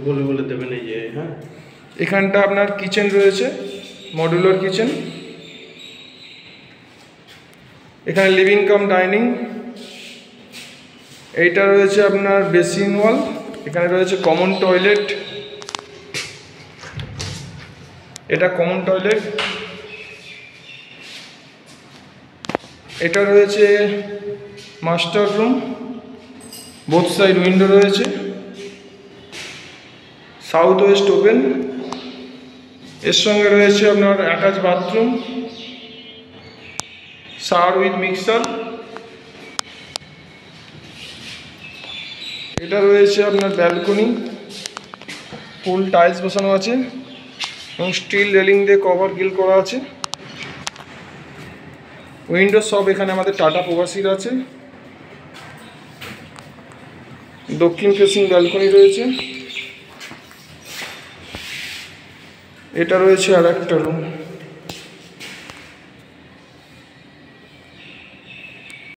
বলে বলে দেবেন এই যে। হ্যাঁ, এখানটা আপনার কিচেন রয়েছে, মডুলার কিচেন। এখানে লিভিং কাম ডাইনিং। এইটা রয়েছে আপনার বেসিন ওয়াল। এখানে রয়েছে কমন টয়লেট। এটা কমন টয়লেট। এটা রয়েছে master room, both side window রয়েছে, সাউথ ওয়েস্ট ওপেন। এর সঙ্গে রয়েছে আপনার attach bathroom, shower with mixer. এটা রয়েছে আপনার ব্যালকনি, ফুল টাইলস বসানো আছে এবং স্টিল রেলিং দিয়ে কভার গিল করা আছে। উইন্ডো সব এখানে আমাদের টাটা প্রবাসীর আছে। দক্ষিণ ফেসিং ব্যালকনি রয়েছে। এটা রয়েছে আর একটা রুম।